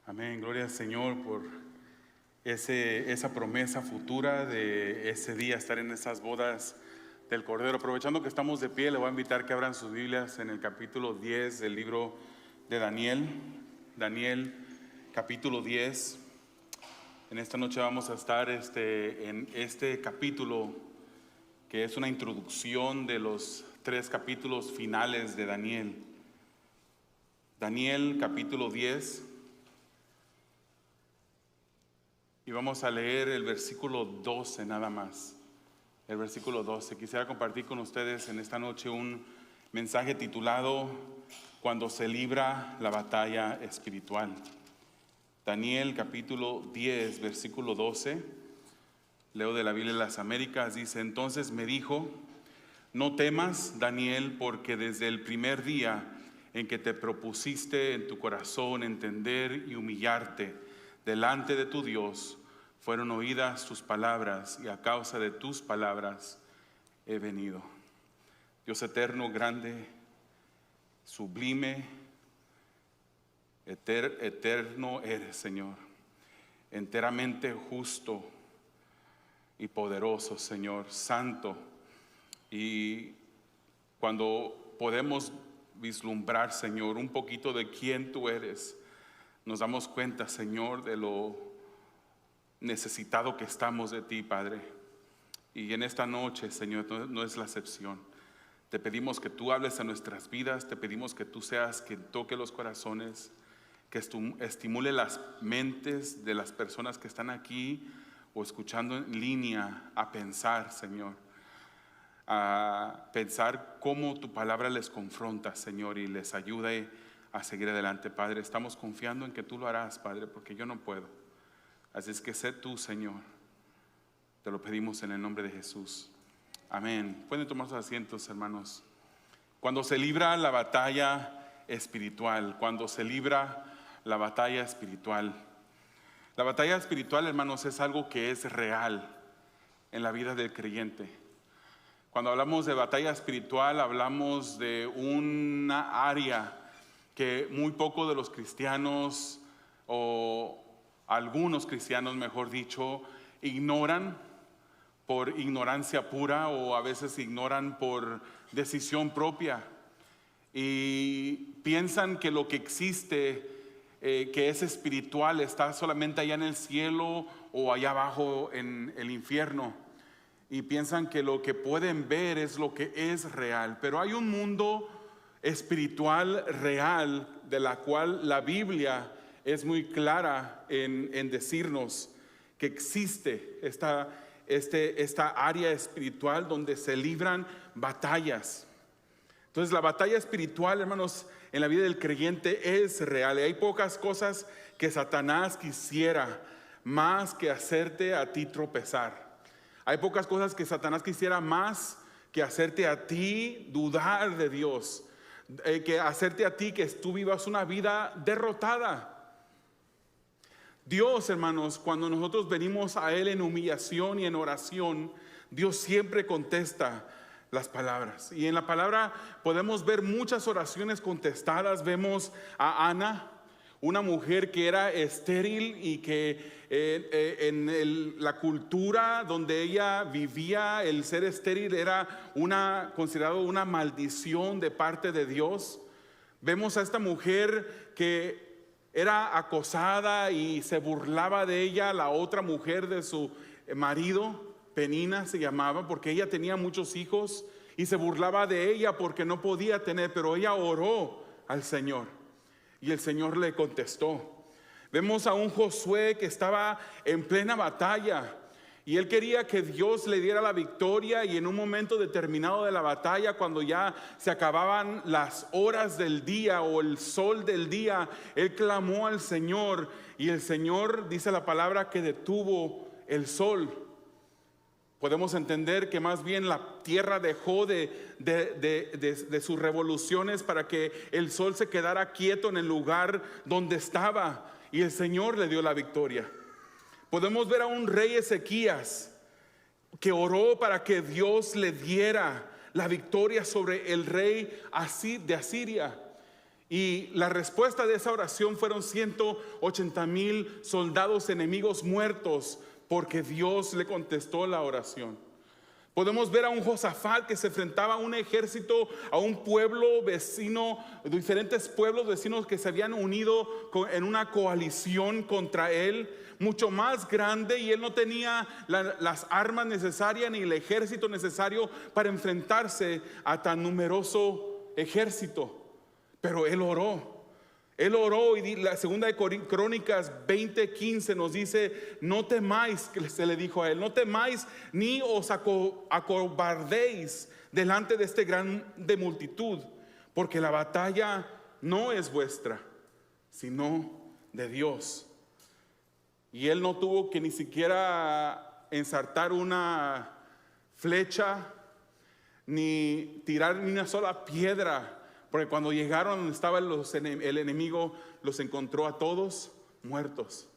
Amén, gloria al Señor por esa promesa futura de ese día, estar en esas bodas del Cordero. Aprovechando que estamos de pie, le voy a invitar que abran sus Biblias en el capítulo 10 del libro de Daniel. Daniel, capítulo 10. En esta noche vamos a estar en este capítulo, que es una introducción de los 3 capítulos finales de Daniel. Daniel, capítulo 10. Y vamos a leer el versículo 12 nada más. El versículo 12. Quisiera compartir con ustedes en esta noche un mensaje titulado Cuando se libra la batalla espiritual. Daniel capítulo 10, versículo 12. Leo de la Biblia de las Américas. Dice: entonces me dijo: no temas, Daniel, porque desde el primer día en que te propusiste en tu corazón entender y humillarte delante de tu Dios, fueron oídas tus palabras, y a causa de tus palabras he venido. Dios eterno, grande, sublime, eterno eres, Señor, enteramente justo y poderoso, Señor, santo. Y cuando podemos vislumbrar, Señor, un poquito de quién tú eres, nos damos cuenta, Señor, de lo necesitado que estamos de ti, Padre. Y en esta noche, Señor, no es la excepción. Te pedimos que tú hables a nuestras vidas, te pedimos que tú seas quien toque los corazones, que estimule las mentes de las personas que están aquí o escuchando en línea a pensar, Señor, a pensar cómo tu palabra les confronta, Señor, y les ayude a seguir adelante, Padre. Estamos confiando en que tú lo harás, Padre, porque yo no puedo. Así es que sé tú, Señor. Te lo pedimos en el nombre de Jesús. Amén. Pueden tomar sus asientos, hermanos. Cuando se libra la batalla espiritual, cuando se libra la batalla espiritual. La batalla espiritual, hermanos, es algo que es real en la vida del creyente. Cuando hablamos de batalla espiritual, hablamos de una área que muy poco de los cristianos, o algunos cristianos, mejor dicho, ignoran por ignorancia pura, o a veces ignoran por decisión propia, y piensan que lo que existe, que es espiritual, está solamente allá en el cielo o allá abajo en el infierno, y piensan que lo que pueden ver es lo que es real. Pero hay un mundo espiritual real, de la cual la Biblia es muy clara en decirnos que existe esta área espiritual donde se libran batallas. Entonces la batalla espiritual, hermanos, en la vida del creyente es real. Y hay pocas cosas que Satanás quisiera más que hacerte a ti tropezar. Hay pocas cosas que Satanás quisiera más que hacerte a ti dudar de Dios, que hacerte a ti que tú vivas una vida derrotada. Dios, hermanos, cuando nosotros venimos a Él en humillación y en oración, Dios siempre contesta las palabras. Y en la palabra podemos ver muchas oraciones contestadas. Vemos a Ana, una mujer que era estéril y que la cultura donde ella vivía, el ser estéril era considerado una maldición de parte de Dios. Vemos a esta mujer que era acosada y se burlaba de ella la otra mujer de su marido, Penina se llamaba, porque ella tenía muchos hijos, y se burlaba de ella porque no podía tener, pero ella oró al Señor y el Señor le contestó. Vemos a un Josué que estaba en plena batalla y él quería que Dios le diera la victoria, y en un momento determinado de la batalla, cuando ya se acababan las horas del día o el sol del día, él clamó al Señor, y el Señor, dice la palabra, que detuvo el sol. Podemos entender que más bien la tierra dejó de sus revoluciones para que el sol se quedara quieto en el lugar donde estaba, y el Señor le dio la victoria. Podemos ver a un rey Ezequías que oró para que Dios le diera la victoria sobre el rey de Asiria. Y la respuesta de esa oración fueron 180,000 soldados enemigos muertos, porque Dios le contestó la oración. Podemos ver a un Josafat que se enfrentaba a un ejército, a un pueblo vecino, diferentes pueblos vecinos que se habían unido en una coalición contra él, mucho más grande, y él no tenía las armas necesarias ni el ejército necesario para enfrentarse a tan numeroso ejército. Pero él oró. Él oró, y la segunda de Crónicas 20:15 nos dice: no temáis, que se le dijo a él, no temáis ni os acobardéis delante de este grande multitud, porque la batalla no es vuestra, sino de Dios. Y él no tuvo que ni siquiera ensartar una flecha, ni tirar ni una sola piedra, porque cuando llegaron donde estaba el enemigo, los encontró a todos muertos.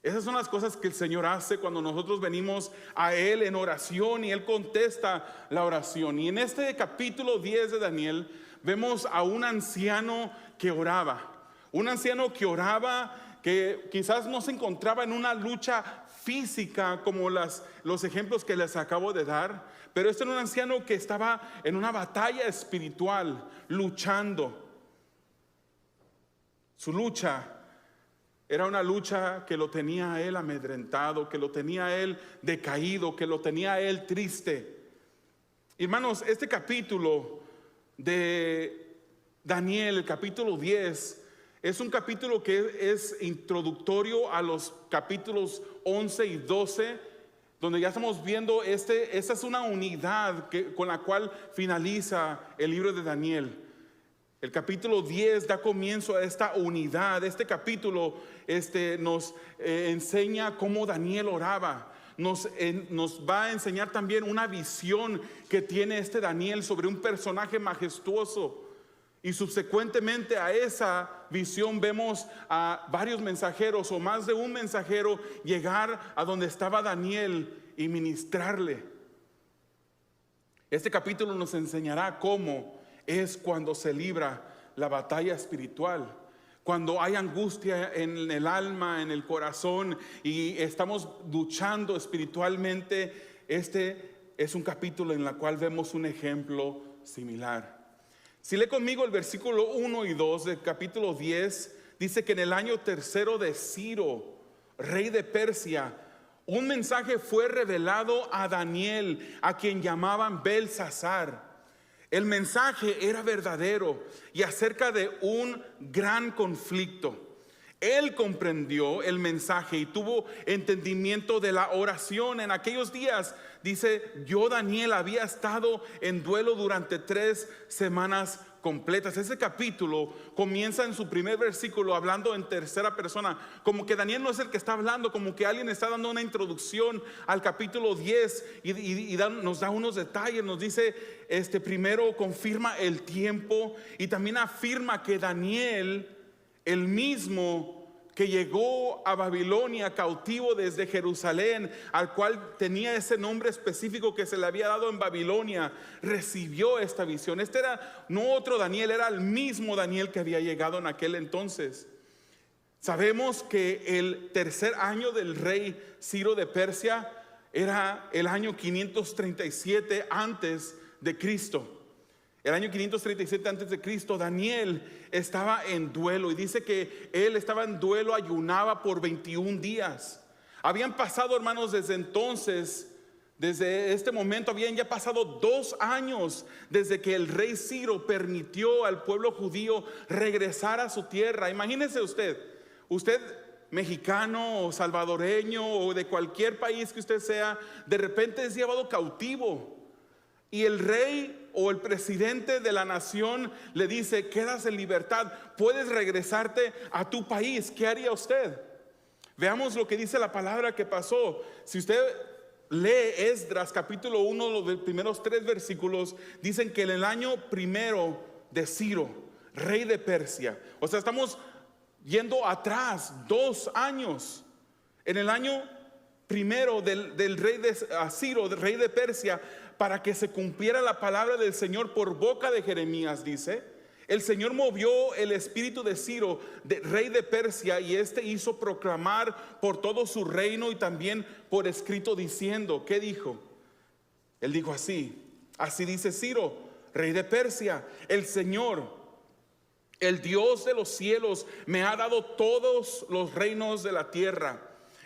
Esas son las cosas que el Señor hace cuando nosotros venimos a Él en oración, y Él contesta la oración. Y en este capítulo 10 de Daniel vemos a un anciano que oraba. Un anciano que oraba, que quizás no se encontraba en una lucha física como los ejemplos que les acabo de dar, pero este era un anciano que estaba en una batalla espiritual, luchando. Su lucha era una lucha que lo tenía a él amedrentado, que lo tenía a él decaído, que lo tenía a él triste. Hermanos, este capítulo de Daniel, el capítulo 10, es un capítulo que es introductorio a los capítulos 11 y 12, donde ya estamos viendo esa es una unidad con la cual finaliza el libro de Daniel. El capítulo 10 da comienzo a esta unidad. Este capítulo nos enseña cómo Daniel oraba. Nos va a enseñar también una visión que tiene Daniel sobre un personaje majestuoso. Y subsecuentemente a esa visión vemos a varios mensajeros, o más de un mensajero, llegar a donde estaba Daniel y ministrarle. Este capítulo nos enseñará cómo es cuando se libra la batalla espiritual. Cuando hay angustia en el alma, en el corazón, y estamos luchando espiritualmente, este es un capítulo en el cual vemos un ejemplo similar. Si lee conmigo el versículo 1 y 2 del capítulo 10, dice que en el año tercero de Ciro, rey de Persia, un mensaje fue revelado a Daniel, a quien llamaban Belsasar. El mensaje era verdadero y acerca de un gran conflicto. Él comprendió el mensaje y tuvo entendimiento de la oración. En aquellos días, dice, yo, Daniel, había estado en duelo durante 3 semanas completas. Ese capítulo comienza en su primer versículo hablando en tercera persona, como que Daniel no es el que está hablando, como que alguien está dando una introducción al capítulo 10 y nos da unos detalles. Nos dice, primero confirma el tiempo, y también afirma que Daniel, el mismo que llegó a Babilonia cautivo desde Jerusalén, al cual tenía ese nombre específico que se le había dado en Babilonia, recibió esta visión. Era no otro Daniel, era el mismo Daniel que había llegado en aquel entonces. Sabemos que el tercer año del rey Ciro de Persia era el año 537 antes de Cristo. El año 537 antes de Cristo, Daniel estaba en duelo, y dice que él estaba en duelo, ayunaba por 21 días. Habían pasado, hermanos, desde entonces, desde este momento, habían ya pasado 2 años desde que el rey Ciro permitió al pueblo judío regresar a su tierra. Imagínese usted mexicano o salvadoreño o de cualquier país que usted sea, de repente es llevado cautivo. Y el rey o el presidente de la nación le dice: quedas en libertad, puedes regresarte a tu país. ¿Qué haría usted? Veamos lo que dice la palabra que pasó. Si usted lee Esdras capítulo 1, los primeros 3 versículos, dicen que en el año primero de Ciro, rey de Persia, o sea, estamos yendo atrás 2 años. En el año primero del rey de Ciro, del rey de Persia, para que se cumpliera la palabra del Señor por boca de Jeremías, dice, El Señor movió el espíritu de Ciro, rey de Persia, y este hizo proclamar por todo su reino y también por escrito diciendo, ¿qué dijo? Él dijo así dice Ciro, rey de Persia: el Señor, el Dios de los cielos, me ha dado todos los reinos de la tierra,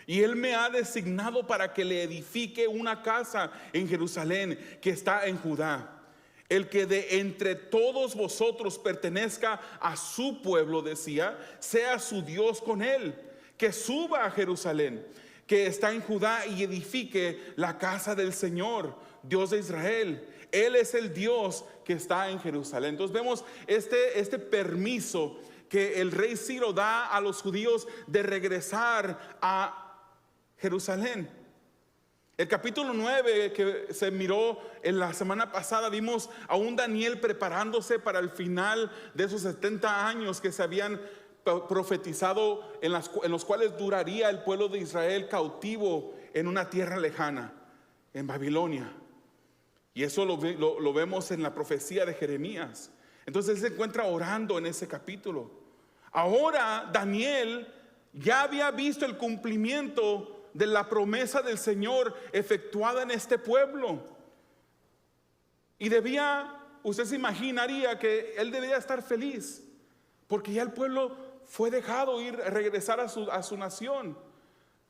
y Él me ha designado para que le edifique una casa en Jerusalén, que está en Judá. El que de entre todos vosotros pertenezca a su pueblo, decía, sea su Dios con él, que suba a Jerusalén, que está en Judá, y edifique la casa del Señor, Dios de Israel. Él es el Dios que está en Jerusalén. Entonces vemos este permiso que el rey Ciro da a los judíos de regresar a Jerusalén. El capítulo 9 que se miró en la semana pasada, vimos a un Daniel preparándose para el final de esos 70 años que se habían profetizado, en los cuales duraría el pueblo de Israel cautivo en una tierra lejana, en Babilonia. Y eso lo vemos en la profecía de Jeremías. Entonces él se encuentra orando en ese capítulo. Ahora Daniel ya había visto el cumplimiento de la promesa del Señor efectuada en este pueblo. Y usted se imaginaría que él debería estar feliz, porque ya el pueblo fue dejado regresar a su nación.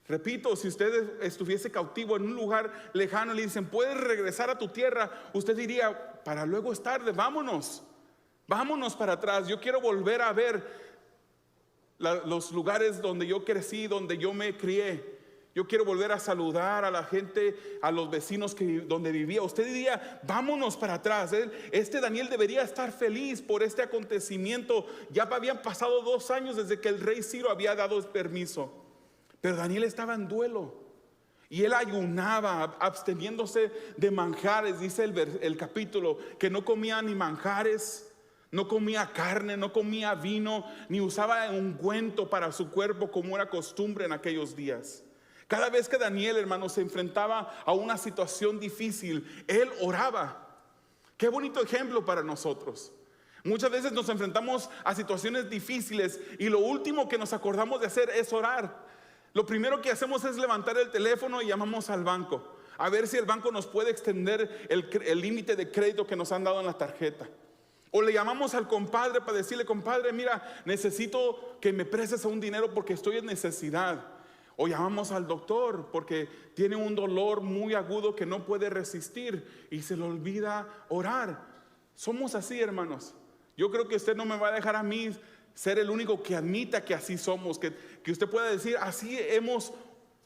Repito, si usted estuviese cautivo en un lugar lejano y le dicen, puedes regresar a tu tierra, usted diría, para luego es tarde, vámonos para atrás. Yo quiero volver a ver los lugares donde yo crecí, donde yo me crié. Yo quiero volver a saludar a la gente, a los vecinos donde vivía. Usted diría, vámonos para atrás. Este Daniel debería estar feliz por este acontecimiento. Ya habían pasado 2 años desde que el rey Ciro había dado el permiso. Pero Daniel estaba en duelo. Y él ayunaba, absteniéndose de manjares. Dice el capítulo, que no comía ni manjares, no comía carne, no comía vino, ni usaba ungüento para su cuerpo como era costumbre en aquellos días. Cada vez que Daniel, hermanos, se enfrentaba a una situación difícil, él oraba. Qué bonito ejemplo para nosotros. Muchas veces nos enfrentamos a situaciones difíciles y lo último que nos acordamos de hacer es orar. Lo primero que hacemos es levantar el teléfono y llamamos al banco, a ver si el banco nos puede extender el límite de crédito que nos han dado en la tarjeta. O le llamamos al compadre para decirle, compadre, mira, necesito que me prestes un dinero porque estoy en necesidad. O llamamos al doctor porque tiene un dolor muy agudo que no puede resistir y se le olvida orar. Somos así, hermanos. Yo creo que usted no me va a dejar a mí ser el único que admita que así somos, que usted pueda decir, así hemos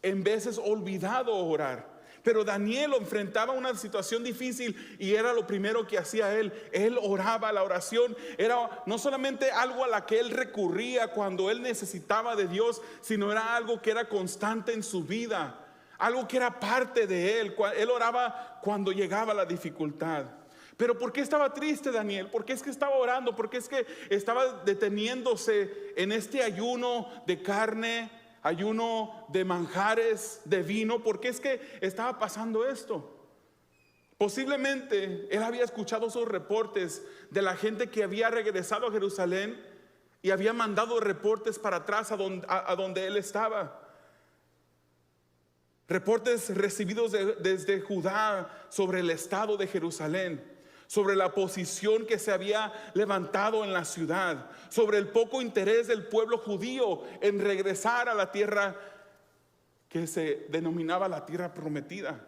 en veces olvidado orar. Pero Daniel enfrentaba una situación difícil y era lo primero que hacía él. Él oraba. La oración era no solamente algo a la que él recurría cuando él necesitaba de Dios, sino era algo que era constante en su vida, algo que era parte de él. Él oraba cuando llegaba la dificultad. Pero ¿por qué estaba triste Daniel? ¿Por qué es que estaba orando? ¿Por qué es que estaba deteniéndose en este ayuno de carne, ayuno de manjares, de vino? ¿Por qué es que estaba pasando esto? Posiblemente él había escuchado esos reportes de la gente que había regresado a Jerusalén y había mandado reportes para atrás a donde él estaba. Reportes recibidos desde Judá sobre el estado de Jerusalén, sobre la posición que se había levantado en la ciudad, sobre el poco interés del pueblo judío en regresar a la tierra que se denominaba la tierra prometida.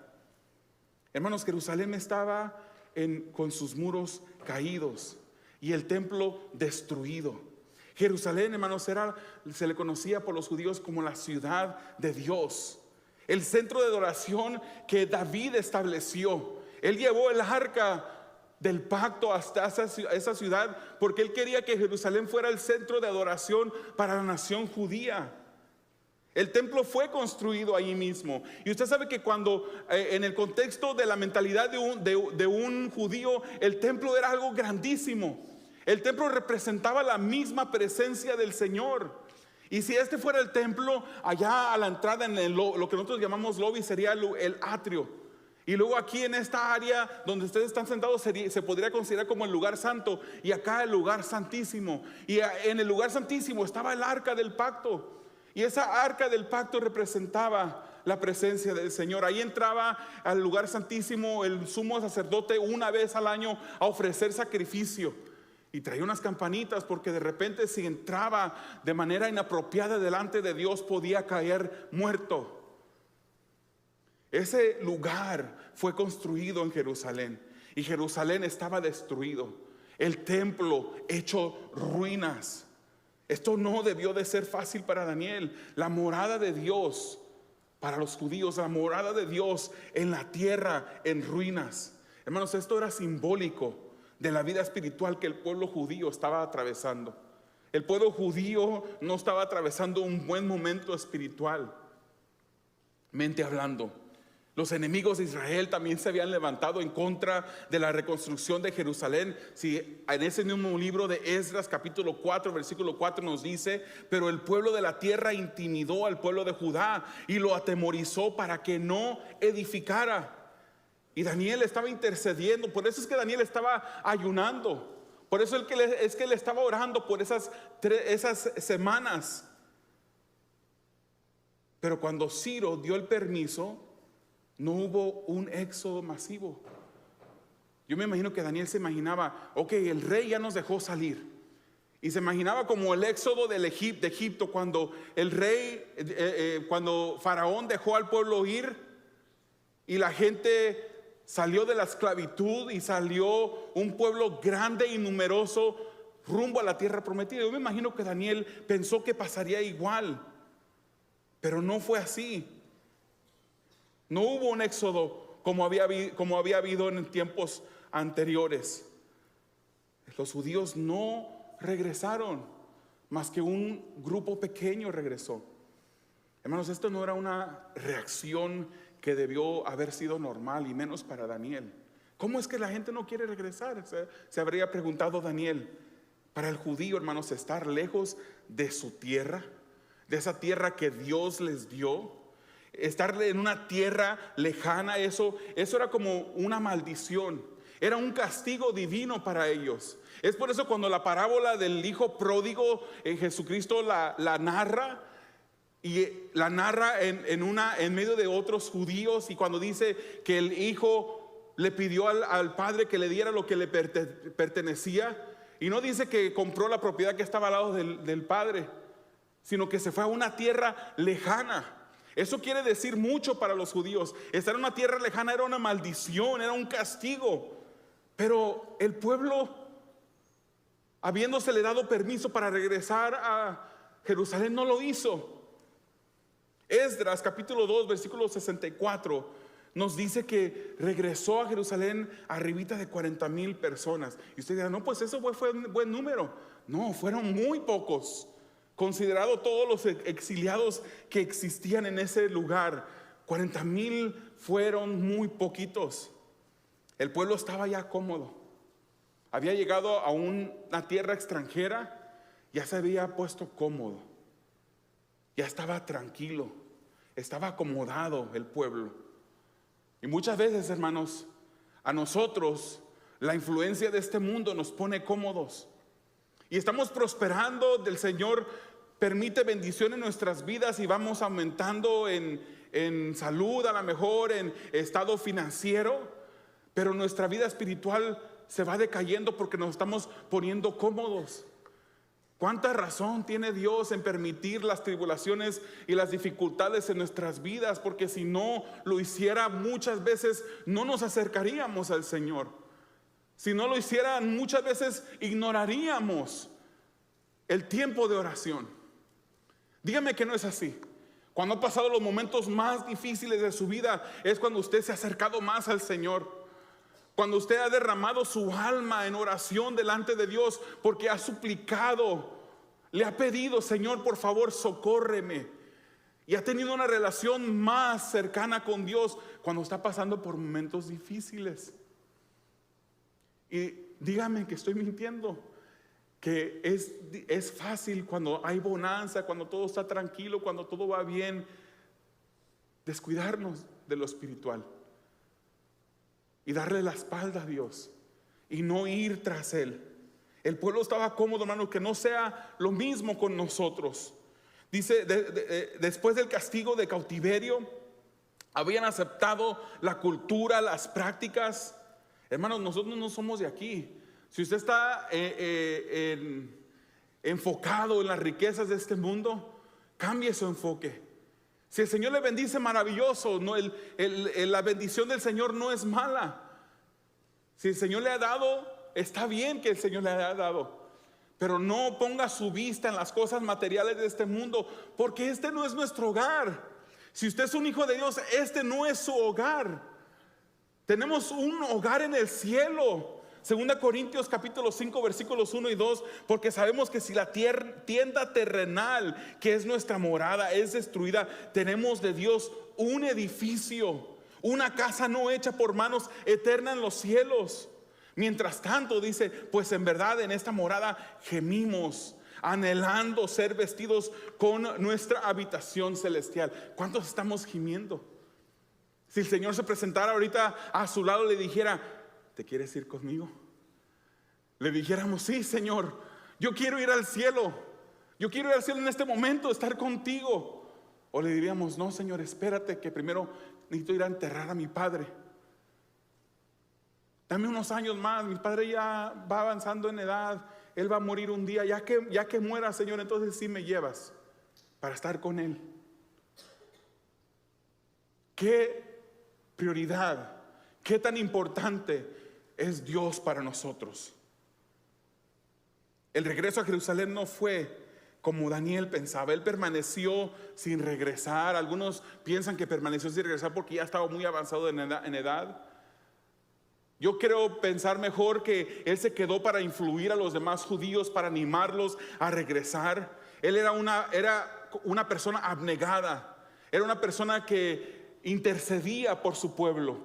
Hermanos, Jerusalén estaba con sus muros caídos y el templo destruido. Jerusalén, hermanos, se le conocía por los judíos como la ciudad de Dios, el centro de adoración que David estableció. Él llevó el arca del pacto hasta esa ciudad porque él quería que Jerusalén fuera el centro de adoración para la nación judía. El templo fue construido allí mismo. Y usted sabe que cuando en el contexto de la mentalidad de un judío, el templo era algo grandísimo. El templo representaba la misma presencia del Señor. Y si este fuera el templo, allá a la entrada en lo que nosotros llamamos lobby sería el atrio. Y luego aquí en esta área donde ustedes están sentados se podría considerar como el lugar santo, y acá el lugar santísimo. Y en el lugar santísimo estaba el arca del pacto, y esa arca del pacto representaba la presencia del Señor. Ahí entraba al lugar santísimo el sumo sacerdote una vez al año a ofrecer sacrificio, y traía unas campanitas, porque de repente si entraba de manera inapropiada delante de Dios podía caer muerto. Ese lugar fue construido en Jerusalén, y Jerusalén estaba destruido, el templo hecho ruinas. Esto no debió de ser fácil para Daniel. La morada de Dios para los judíos, la morada de Dios en la tierra en ruinas. Hermanos, esto era simbólico de la vida espiritual que el pueblo judío estaba atravesando. El pueblo judío no estaba atravesando un buen momento espiritualmente hablando. Los enemigos de Israel también se habían levantado en contra de la reconstrucción de Jerusalén. Si en ese mismo libro de Esdras capítulo 4 versículo 4 nos dice: pero el pueblo de la tierra intimidó al pueblo de Judá y lo atemorizó para que no edificara. Y Daniel estaba intercediendo. Por eso es que Daniel estaba ayunando. Por eso es que él estaba orando por esas semanas. Pero cuando Ciro dio el permiso, no hubo un éxodo masivo. Yo me imagino que Daniel se imaginaba: ok, el rey ya nos dejó salir. Y se imaginaba como el éxodo de Egipto, cuando el rey, cuando Faraón dejó al pueblo ir y la gente salió de la esclavitud y salió un pueblo grande y numeroso rumbo a la tierra prometida. Yo me imagino que Daniel pensó que pasaría igual, pero no fue así. No hubo un éxodo como había habido en tiempos anteriores. Los judíos no regresaron, más que un grupo pequeño regresó. Hermanos, esto no era una reacción que debió haber sido normal, y menos para Daniel. ¿Cómo es que la gente no quiere regresar? Se habría preguntado Daniel. Para el judío, hermanos, estar lejos de su tierra, de esa tierra que Dios les dio, estar en una tierra lejana, eso era como una maldición, era un castigo divino para ellos. Es por eso cuando la parábola del hijo pródigo Jesucristo la narra, y la narra en medio de otros judíos, y cuando dice que el hijo le pidió al padre que le diera lo que le pertenecía, y no dice que compró la propiedad que estaba al lado del padre, sino que se fue a una tierra lejana. Eso quiere decir mucho para los judíos. Estar en una tierra lejana era una maldición, era un castigo. Pero el pueblo, habiéndosele dado permiso para regresar a Jerusalén, no lo hizo. Esdras capítulo 2 versículo 64 nos dice que regresó a Jerusalén arribita de 40,000 personas. Y usted dirá: no, pues eso fue un buen número. No, fueron muy pocos, considerado todos los exiliados que existían en ese lugar. 40,000 fueron muy poquitos. El pueblo estaba ya cómodo. Había llegado a una tierra extranjera, ya se había puesto cómodo, ya estaba tranquilo, estaba acomodado el pueblo. Y muchas veces, hermanos, a nosotros la influencia de este mundo nos pone cómodos. Y estamos prosperando, del Señor permite bendición en nuestras vidas, y vamos aumentando en salud, a lo mejor en estado financiero, pero nuestra vida espiritual se va decayendo porque nos estamos poniendo cómodos. ¿Cuánta razón tiene Dios en permitir las tribulaciones y las dificultades en nuestras vidas? Porque si no lo hiciera, muchas veces no nos acercaríamos al Señor. Si no lo hiciera, muchas veces ignoraríamos el tiempo de oración. Dígame que no es así. Cuando ha pasado los momentos más difíciles de su vida, es cuando usted se ha acercado más al Señor. Cuando usted ha derramado su alma en oración delante de Dios, porque ha suplicado, le ha pedido: Señor, por favor, socórreme. Y ha tenido una relación más cercana con Dios cuando está pasando por momentos difíciles. Y dígame que estoy mintiendo, que es fácil cuando hay bonanza, cuando todo está tranquilo, cuando todo va bien, descuidarnos de lo espiritual. y darle la espalda a Dios y no ir tras Él. El pueblo estaba cómodo, hermano, que no sea lo mismo con nosotros. Dice, después del castigo de cautiverio, habían aceptado la cultura, las prácticas. Hermanos, nosotros no somos de aquí. Si usted está enfocado en las riquezas de este mundo, cambie su enfoque. Si el Señor le bendice, maravilloso. No, la bendición del Señor no es mala. Si el Señor le ha dado, está bien que el Señor le haya dado. Pero no ponga su vista en las cosas materiales de este mundo, porque este no es nuestro hogar. Si usted es un hijo de Dios, este no es su hogar. Tenemos un hogar en el cielo. 2 Corintios capítulo 5 versículos 1 y 2. Porque sabemos que si la tienda terrenal, que es nuestra morada, es destruida, tenemos de Dios un edificio, una casa no hecha por manos, eterna en los cielos. Mientras tanto, dice, pues en verdad en esta morada gemimos, anhelando ser vestidos con nuestra habitación celestial. ¿Cuántos estamos gimiendo? Si el Señor se presentara ahorita a su lado, le dijera, ¿te quieres ir conmigo? Le dijéramos, sí, Señor, yo quiero ir al cielo. Yo quiero ir al cielo en este momento, estar contigo. O le diríamos, no, Señor, espérate, que primero necesito ir a enterrar a mi padre. Dame unos años más, mi padre ya va avanzando en edad, él va a morir un día, ya que muera, Señor, entonces sí me llevas para estar con él. ¿Qué prioridad, qué tan importante es Dios para nosotros? El regreso a Jerusalén no fue como Daniel pensaba. Él permaneció sin regresar. Algunos piensan que permaneció sin regresar porque ya estaba muy avanzado en edad. Yo creo pensar mejor que él se quedó para influir a los demás judíos, para animarlos a regresar. Él era una persona abnegada, era una persona que intercedía por su pueblo.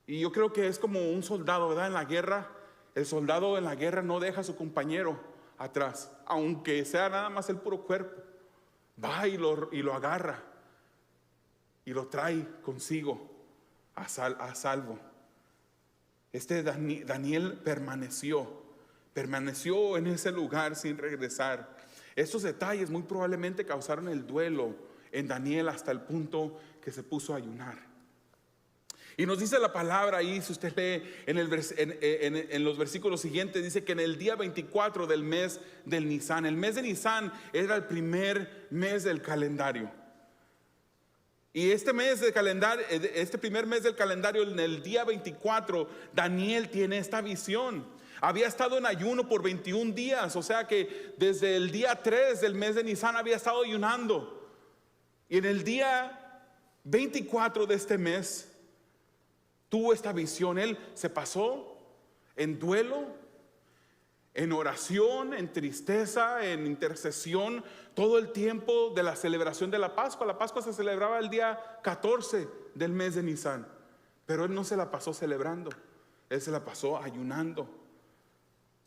Y yo creo que es como un soldado, ¿verdad? En la guerra, el soldado en la guerra no deja a su compañero atrás, aunque sea nada más el puro cuerpo. Va y lo agarra y lo trae consigo a salvo. Daniel permaneció en ese lugar sin regresar. Estos detalles muy probablemente causaron el duelo en Daniel hasta el punto que se puso a ayunar. Y nos dice la palabra ahí, si usted lee en los versículos siguientes, dice que en el día 24 del mes del Nisán, el mes de Nisán era el primer mes del calendario. Y este primer mes del calendario, en el día 24, Daniel tiene esta visión. Había estado en ayuno por 21 días, o sea que desde el día 3 del mes de Nisán había estado ayunando. Y en el día 24 de este mes tuvo esta visión. Él se pasó en duelo, en oración, en tristeza, en intercesión, todo el tiempo de la celebración de la Pascua. La Pascua se celebraba el día 14 del mes de Nisán, pero él no se la pasó celebrando, él se la pasó ayunando.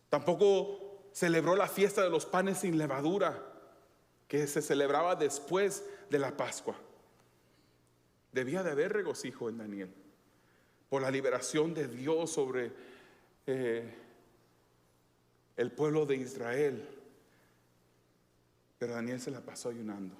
Tampoco celebró la fiesta de los panes sin levadura, que se celebraba después de la Pascua. Debía de haber regocijo en Daniel por la liberación de Dios sobre el pueblo de Israel. Pero Daniel se la pasó ayunando.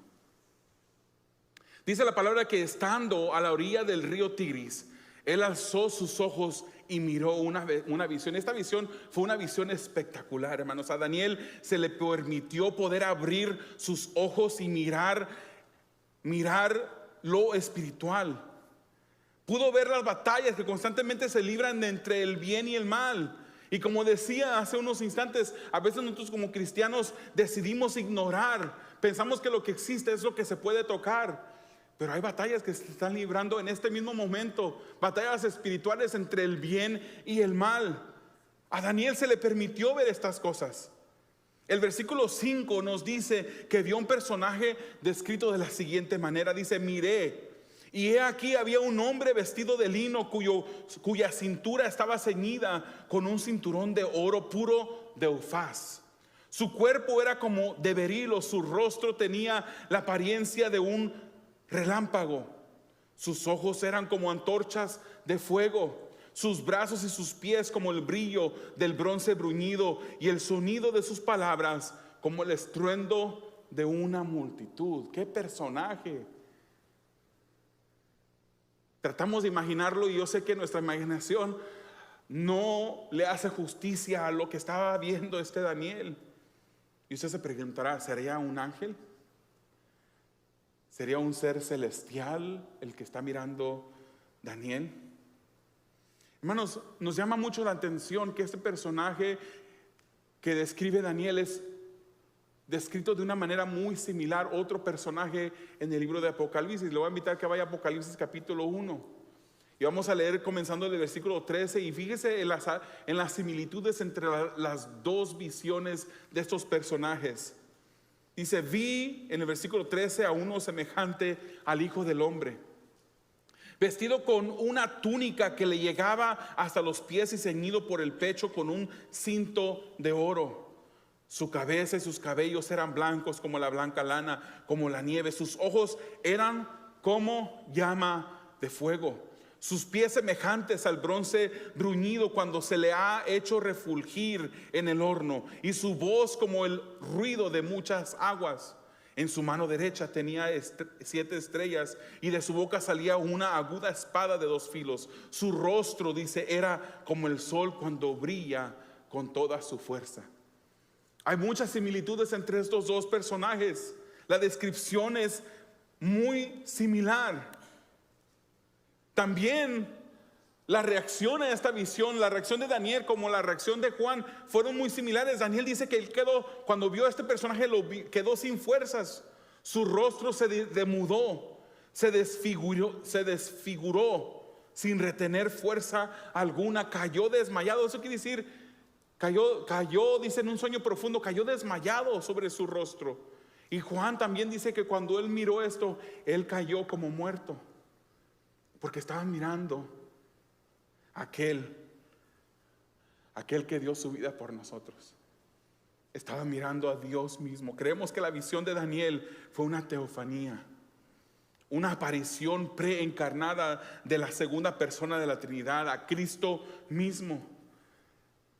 Dice la palabra que estando a la orilla del río Tigris, él alzó sus ojos y miró una visión. Esta visión fue una visión espectacular, hermanos. A Daniel se le permitió poder abrir sus ojos y mirar lo espiritual. Pudo ver las batallas que constantemente se libran entre el bien y el mal. Y como decía hace unos instantes, a veces nosotros como cristianos decidimos ignorar. Pensamos que lo que existe es lo que se puede tocar. Pero hay batallas que se están librando en este mismo momento. Batallas espirituales entre el bien y el mal. A Daniel se le permitió ver estas cosas. El versículo 5 nos dice que vio un personaje descrito de la siguiente manera. Dice, miré, y he aquí había un hombre vestido de lino cuya cintura estaba ceñida con un cinturón de oro puro de Ufaz. Su cuerpo era como de berilo, su rostro tenía la apariencia de un relámpago, sus ojos eran como antorchas de fuego sus brazos y sus pies como el brillo del bronce bruñido, y el sonido de sus palabras como el estruendo de una multitud. ¡Qué personaje! Tratamos de imaginarlo y yo sé que nuestra imaginación no le hace justicia a lo que estaba viendo este Daniel. Y usted se preguntará, ¿sería un ángel? ¿Sería un ser celestial el que está mirando Daniel? Hermanos, nos llama mucho la atención que este personaje que describe Daniel es descrito de una manera muy similar a otro personaje en el libro de Apocalipsis. Le voy a invitar a que vaya a Apocalipsis capítulo 1. Y vamos a leer comenzando del versículo 13. Y fíjese en las similitudes entre las dos visiones de estos personajes. Dice, vi en el versículo 13 a uno semejante al Hijo del Hombre, vestido con una túnica que le llegaba hasta los pies y ceñido por el pecho con un cinto de oro. Su cabeza y sus cabellos eran blancos como la blanca lana, como la nieve. Sus ojos eran como llama de fuego. Sus pies semejantes al bronce bruñido cuando se le ha hecho refulgir en el horno, y su voz como el ruido de muchas aguas. En su mano derecha tenía 7 estrellas, y de su boca salía una aguda espada de 2 filos. Su rostro, dice, era como el sol cuando brilla con toda su fuerza. Hay muchas similitudes entre estos dos personajes. La descripción es muy similar. También la reacción a esta visión, la reacción de Daniel como la reacción de Juan fueron muy similares. Daniel dice que él cuando vio a este personaje, quedó sin fuerzas. Su rostro se demudó, se desfiguró sin retener fuerza alguna, cayó desmayado. Eso quiere decir, cayó, dice, en un sueño profundo, cayó desmayado sobre su rostro. Y Juan también dice que cuando él miró esto, él cayó como muerto, porque estaban mirando aquel que dio su vida por nosotros. Estaba mirando a Dios mismo. Creemos que la visión de Daniel fue una teofanía, una aparición preencarnada de la segunda persona de la Trinidad, a Cristo mismo.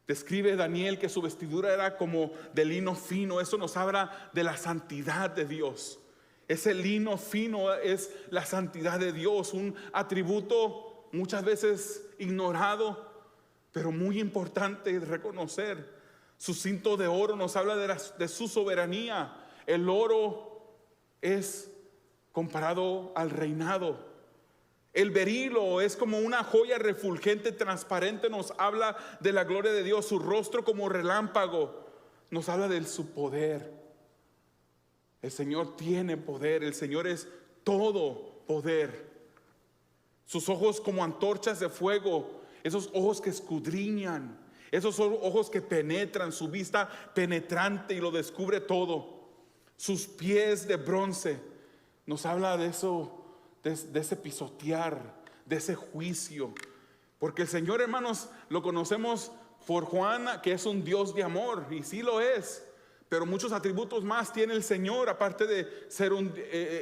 Describe Daniel que su vestidura era como de lino fino. Eso nos habla de la santidad de Dios. Ese lino fino es la santidad de Dios, un atributo muchas veces ignorado, pero muy importante de reconocer. Su cinto de oro nos habla de su soberanía. El oro es comparado al reinado. El berilo es como una joya refulgente, transparente, nos habla de la gloria de Dios. Su rostro como relámpago nos habla de su poder. El Señor tiene poder, el Señor es todo poder. Sus ojos como antorchas de fuego, esos ojos que escudriñan, esos ojos que penetran, su vista penetrante y lo descubre todo. Sus pies de bronce nos habla de eso, de ese pisotear, de ese juicio. Porque el Señor, hermanos, lo conocemos por Juan, que es un Dios de amor, y sí lo es. Pero muchos atributos más tiene el Señor, aparte de ser un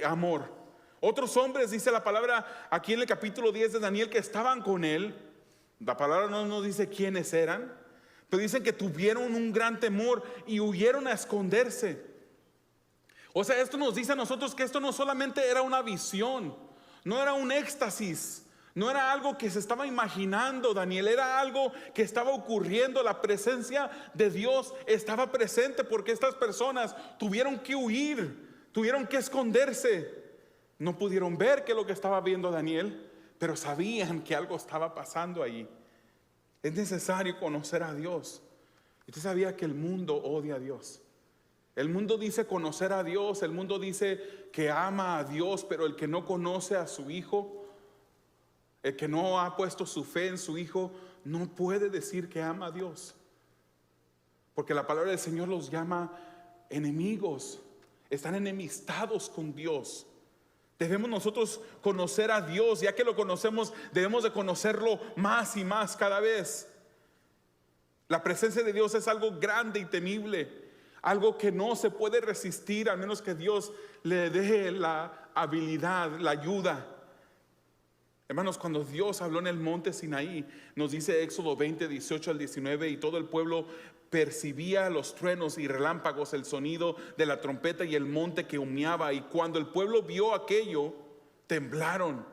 amor. Otros hombres, dice la palabra aquí en el capítulo 10 de Daniel, que estaban con él. La palabra no nos dice quiénes eran, pero dicen que tuvieron un gran temor y huyeron a esconderse. O sea, esto nos dice a nosotros que esto no solamente era una visión, no era un éxtasis, no era algo que se estaba imaginando Daniel, era algo que estaba ocurriendo. La presencia de Dios estaba presente, porque estas personas tuvieron que huir, tuvieron que esconderse. No pudieron ver que lo que estaba viendo Daniel, pero sabían que algo estaba pasando ahí. Es necesario conocer a Dios. Usted sabía que el mundo odia a Dios. El mundo dice conocer a Dios, el mundo dice que ama a Dios, pero el que no conoce a su Hijo, el que no ha puesto su fe en su Hijo, no puede decir que ama a Dios. Porque la palabra del Señor los llama enemigos, están enemistados con Dios. Debemos nosotros conocer a Dios. Ya que lo conocemos, debemos de conocerlo más y más cada vez. La presencia de Dios es algo grande y temible, algo que no se puede resistir a menos que Dios le dé la habilidad, la ayuda. Hermanos, cuando Dios habló en el monte Sinaí, nos dice Éxodo 20, 18 al 19, y todo el pueblo percibía los truenos y relámpagos, el sonido de la trompeta y el monte que humeaba. Y cuando el pueblo vio aquello, temblaron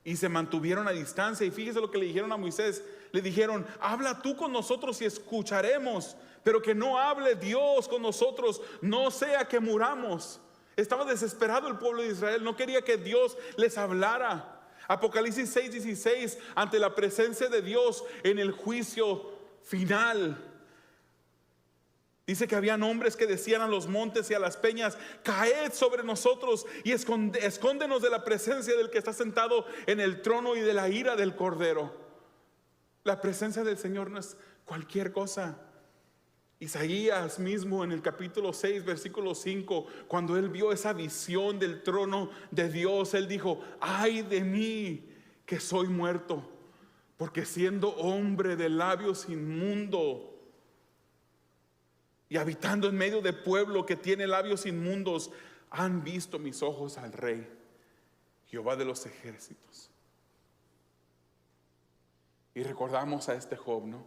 y se mantuvieron a distancia. Y fíjese lo que le dijeron a Moisés. Le dijeron: habla tú con nosotros y escucharemos, pero que no hable Dios con nosotros, no sea que muramos. Estaba desesperado el pueblo de Israel, no quería que Dios les hablara. Apocalipsis 6:16, ante la presencia de Dios en el juicio final, dice que habían hombres que decían a los montes y a las peñas: caed sobre nosotros y escóndenos de la presencia del que está sentado en el trono y de la ira del Cordero. La presencia del Señor no es cualquier cosa. Isaías mismo en el capítulo 6 versículo 5, cuando él vio esa visión del trono de Dios, él dijo: ay de mí que soy muerto, porque siendo hombre de labios inmundo y habitando en medio de pueblo que tiene labios inmundos, han visto mis ojos al Rey, Jehová de los ejércitos. Y recordamos a este Job, ¿no?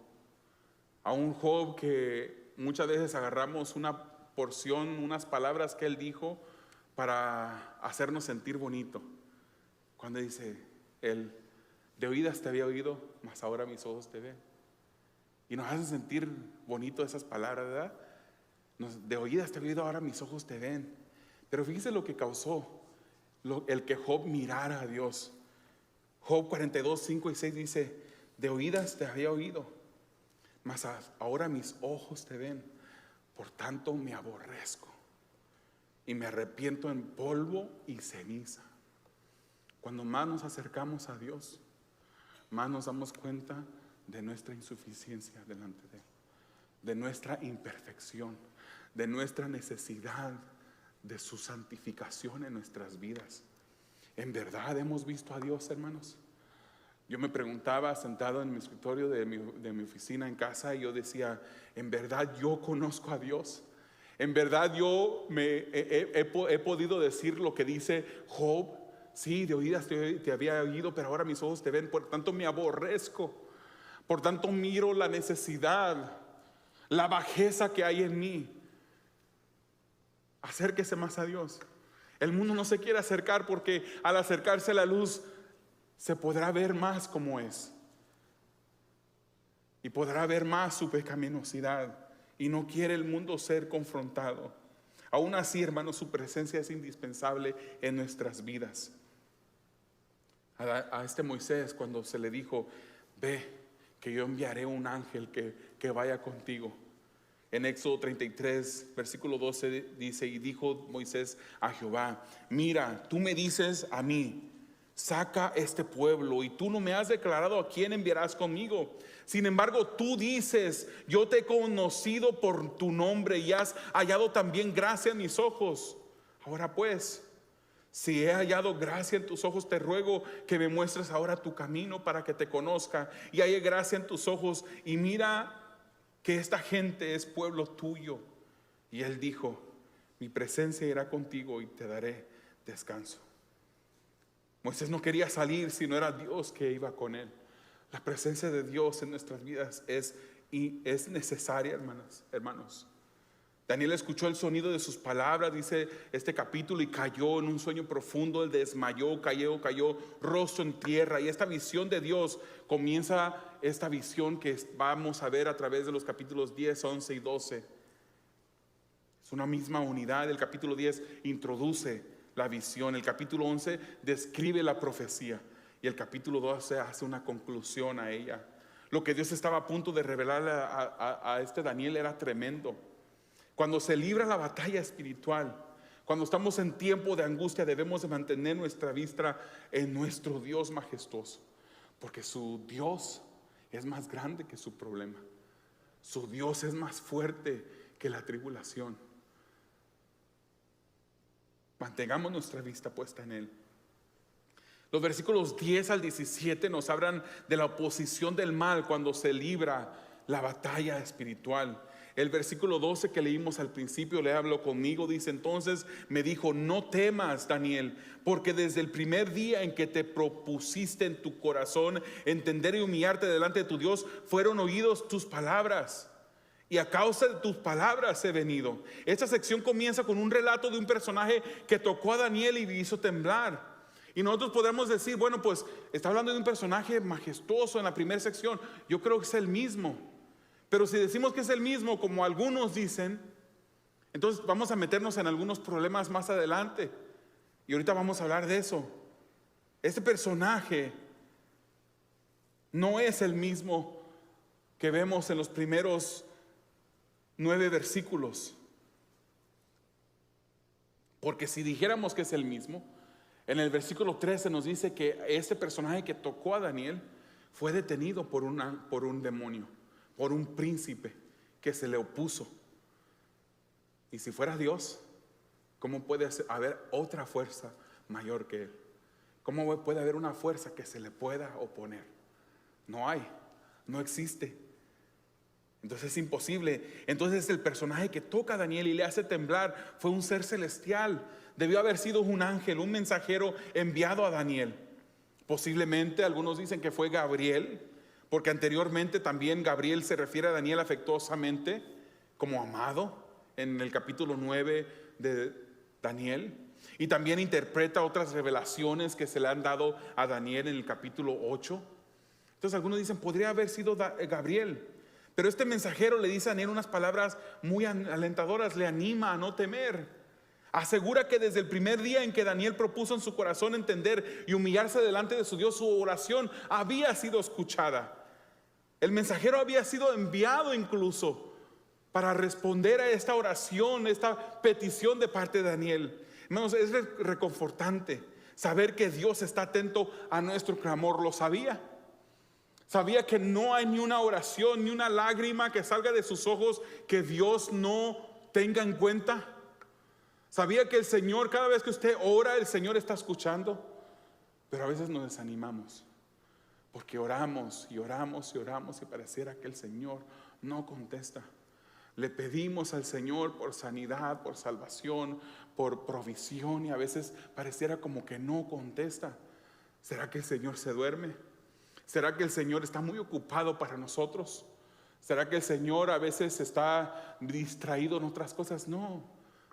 A un Job que muchas veces agarramos una porción, unas palabras que él dijo para hacernos sentir bonito. Cuando dice él: de oídas te había oído, mas ahora mis ojos te ven. Y nos hacen sentir bonito esas palabras, ¿verdad? De oídas te había oído, ahora mis ojos te ven. Pero fíjese lo que causó el que Job mirara a Dios. Job 42, 5 y 6 dice: de oídas te había oído, mas ahora mis ojos te ven, por tanto me aborrezco y me arrepiento en polvo y ceniza. Cuando más nos acercamos a Dios, más nos damos cuenta de nuestra insuficiencia delante de Él, de nuestra imperfección, de nuestra necesidad de su santificación en nuestras vidas. ¿En verdad hemos visto a Dios, hermanos? Yo me preguntaba sentado en mi escritorio de mi oficina en casa, y yo decía: ¿en verdad yo conozco a Dios? ¿En verdad yo he podido decir lo que dice Job? Sí, de oídas te había oído, pero ahora mis ojos te ven, por tanto me aborrezco, por tanto miro la necesidad, la bajeza que hay en mí. Acérquese más a Dios. El mundo no se quiere acercar, porque al acercarse a la luz se podrá ver más cómo es, y podrá ver más su pecaminosidad, y no quiere el mundo ser confrontado. Aún así, hermanos, su presencia es indispensable en nuestras vidas. A este Moisés, cuando se le dijo: ve, que yo enviaré un ángel que vaya contigo. En Éxodo 33 versículo 12 dice: y dijo Moisés a Jehová: mira, tú me dices a mí, saca este pueblo, y tú no me has declarado a quién enviarás conmigo. Sin embargo, tú dices: yo te he conocido por tu nombre, y has hallado también gracia en mis ojos. Ahora pues, si he hallado gracia en tus ojos, te ruego que me muestres ahora tu camino, para que te conozca y halle gracia en tus ojos, y mira que esta gente es pueblo tuyo. Y él dijo: mi presencia irá contigo y te daré descanso. Moisés no quería salir si no era Dios que iba con él. La presencia de Dios en nuestras vidas es necesaria, hermanos. Daniel escuchó el sonido de sus palabras, dice este capítulo, y cayó en un sueño profundo. Él desmayó, cayó rostro en tierra. Y esta visión de Dios comienza, esta visión que vamos a ver a través de los capítulos 10, 11 y 12. Es una misma unidad. El capítulo 10 introduce la visión, el capítulo 11 describe la profecía, y el capítulo 12 hace una conclusión a ella. Lo que Dios estaba a punto de revelar a este Daniel era tremendo. Cuando se libra la batalla espiritual, cuando estamos en tiempo de angustia, debemos de mantener nuestra vista en nuestro Dios majestuoso, porque su Dios es más grande que su problema. Su Dios es más fuerte que la tribulación. Mantengamos nuestra vista puesta en Él. Los versículos 10 al 17 nos hablan de la oposición del mal cuando se libra la batalla espiritual. El versículo 12 que leímos al principio, le habló conmigo, dice: entonces me dijo, no temas, Daniel, porque desde el primer día en que te propusiste en tu corazón entender y humillarte delante de tu Dios, fueron oídos tus palabras. Y a causa de tus palabras he venido. Esta sección comienza con un relato de un personaje que tocó a Daniel y le hizo temblar. Y nosotros podemos decir, bueno, pues está hablando de un personaje majestuoso en la primera sección. Yo creo que es el mismo. Pero si decimos que es el mismo, como algunos dicen, entonces vamos a meternos en algunos problemas más adelante. Y ahorita vamos a hablar de eso. Este personaje no es el mismo que vemos en los primeros 9 versículos. Porque si dijéramos que es el mismo, en el versículo 13 nos dice que este personaje que tocó a Daniel fue detenido por un demonio, por un príncipe que se le opuso. Y si fuera Dios, ¿cómo puede haber otra fuerza mayor que Él? ¿Cómo puede haber una fuerza que se le pueda oponer? No hay, no existe. Entonces es imposible. Entonces el personaje que toca a Daniel y le hace temblar fue un ser celestial. Debió haber sido un ángel, un mensajero enviado a Daniel. Posiblemente algunos dicen que fue Gabriel, porque anteriormente también Gabriel se refiere a Daniel afectuosamente como amado en el capítulo 9 de Daniel. Y también interpreta otras revelaciones que se le han dado a Daniel en el capítulo 8. Entonces algunos dicen, podría haber sido Gabriel. Pero este mensajero le dice a Daniel unas palabras muy alentadoras, le anima a no temer. Asegura que desde el primer día en que Daniel propuso en su corazón entender y humillarse delante de su Dios, su oración había sido escuchada. El mensajero había sido enviado incluso para responder a esta oración, esta petición de parte de Daniel. Hermanos, es reconfortante saber que Dios está atento a nuestro clamor. Lo sabía. Sabía que no hay ni una oración, ni una lágrima que salga de sus ojos que Dios no tenga en cuenta. Sabía que el Señor, cada vez que usted ora, el Señor está escuchando. Pero a veces nos desanimamos porque oramos y oramos y oramos y pareciera que el Señor no contesta. Le pedimos al Señor por sanidad, por salvación, por provisión, y a veces pareciera como que no contesta. ¿Será que el Señor se duerme? ¿Será que el Señor está muy ocupado para nosotros? ¿Será que el Señor a veces está distraído en otras cosas? No,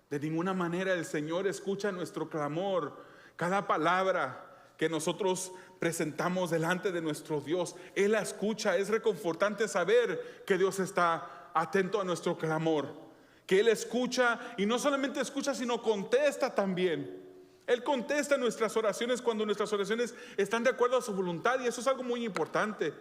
de ninguna manera. El Señor escucha nuestro clamor. Cada palabra que nosotros presentamos delante de nuestro Dios, Él la escucha. Es reconfortante saber que Dios está atento a nuestro clamor, que Él escucha, y no solamente escucha, sino contesta también. Él contesta nuestras oraciones cuando nuestras oraciones están de acuerdo a su voluntad, y eso es algo muy importante,